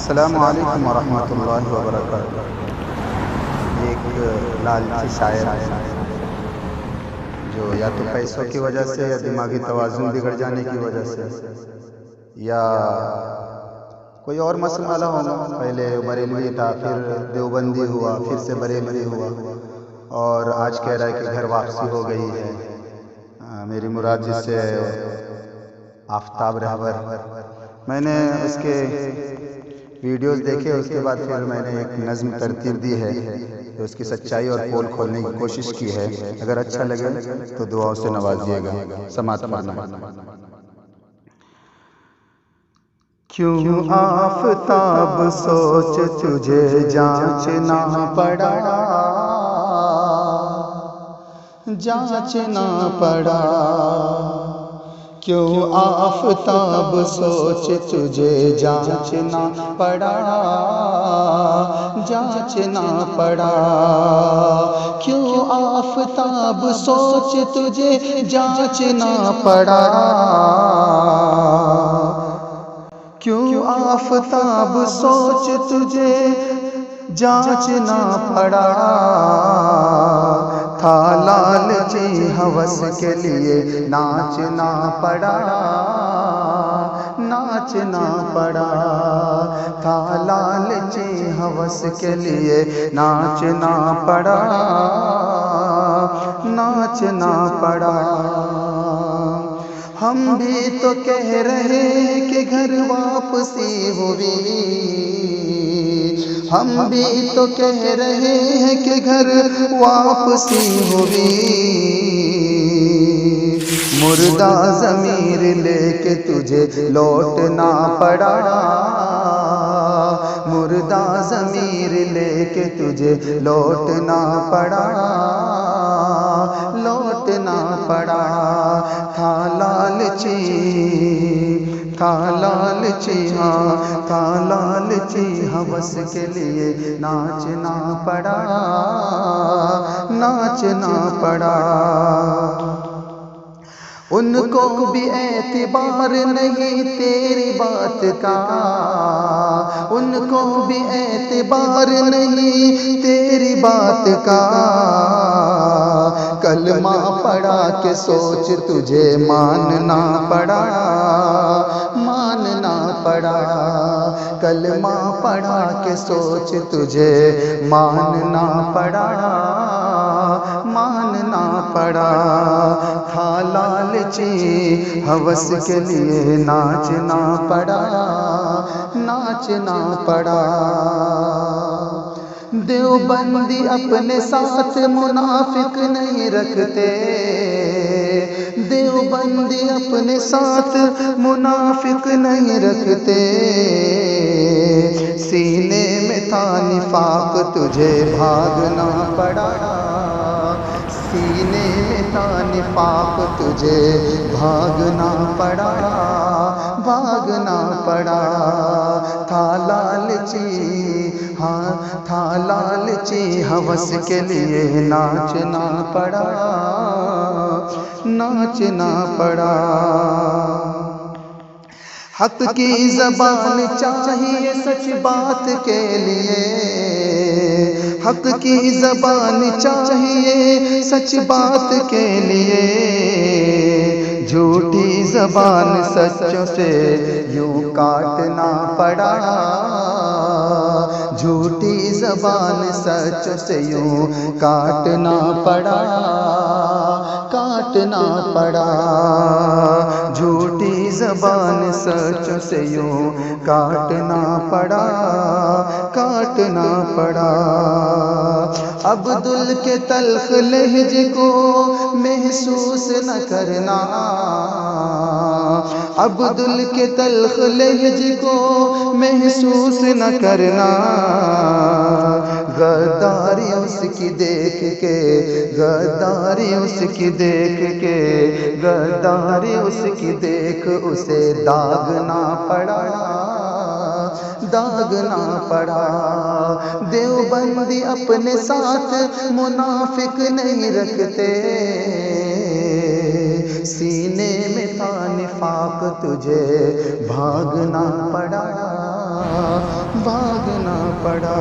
السلام علیکم ورحمۃ اللہ وبرکاتہ۔ ایک لالچی شاعر ہے جو یا تو پیسوں کی وجہ سے یا دماغی توازن بگڑ جانے کی وجہ سے یا کوئی اور مسئلہ ہوگا، پہلے بریلوی تھا، پھر دیوبندی ہوا، پھر سے بریلوی ہوا، اور آج کہہ رہا ہے کہ گھر واپسی ہو گئی ہے۔ میری مراد جس سے آفتاب رہبر، میں نے اس کے ویڈیوز دیکھے، اس کے بعد پھر میں نے ایک نظم ترتیب دی ہے کہ اس کی سچائی اور پول کھولنے کی کوشش کی ہے۔ اگر اچھا لگے تو دعاؤں سے نوازیے گا۔ سماعت فرمائیں۔ کیوں آفتاب سوچ تجھے جانچنا پڑا، جانچنا پڑا۔ کیوں آفتاب سوچ تجھے جانچنا پڑا، جانچنا پڑا۔ کیوں آفتاب سوچ تجھے جانچنا پڑا، کیوں آفتاب سوچ تجھے جانچنا پڑا۔ تھا لالچی ہوس کے لیے ناچنا پڑا، ناچنا پڑا۔ تھا لالچی ہوس کے لیے ناچنا پڑا، ناچنا پڑا۔ ہم بھی تو کہہ رہے ہیں کہ گھر واپسی ہوئی، ہم بھی تو کہہ رہے ہیں کہ گھر واپسی ہوئی۔ مردہ ضمیر لے کے تجھے لوٹنا پڑا، مردہ ضمیر لے کے تجھے لوٹنا پڑا، لوٹنا پڑا۔ تھا لالچی، تھا لالچی، ہاں تھا لالچی ہوس کے لیے ناچنا پڑا، ناچنا پڑا۔ ان کو بھی اعتبار نہیں تیری بات کا، ان کو بھی اعتبار نہیں تیری بات کا۔ کلمہ پڑھا کے سوچ تجھے ماننا پڑا، ماننا پڑا۔ کلمہ پڑھا کے سوچ تجھے ماننا پڑا، ماننا پڑا۔ تھا لالچی ہوس کے لیے ناچنا پڑا، ناچنا پڑا۔ دیوبندی اپنے ساتھ منافق نہیں رکھتے، دیوبندی اپنے ساتھ منافق نہیں رکھتے۔ سینے میں تھا نفاق تجھے بھاگنا پڑا، سینے میں تھا نفاق تجھے بھاگنا پڑا، بھاگنا پڑا۔ تھا لالچی، ہاں تھا لالچی ہوس کے لیے ناچنا پڑا، ناچنا پڑا۔ حق کی زبان چاہیے سچ بات کے لیے، حق کی زبان چاہیے سچ بات کے لیے۔ جھوٹی زبان سچوں سے یوں کاٹنا پڑا، جھوٹی زبان سچوں سے یوں کاٹنا پڑا، کاٹنا پڑا۔ جھوٹی زبان سچوں سے یوں کاٹنا پڑا، کاٹنا پڑا۔ عبدل کے تلخ لہجے کو محسوس نہ کرنا، عبدل کے تلخ لہجے کو محسوس نہ کرنا۔ غداری اس کی دیکھ کے، غداری اس کی دیکھ کے، غداری اس کی دیکھ اسے داغنا پڑا، داغنا پڑا۔ دیوبندی اپنے ساتھ منافق نہیں رکھتے، سینے میں تھا نفاق تجھے بھاگنا پڑا، بھاگنا پڑا.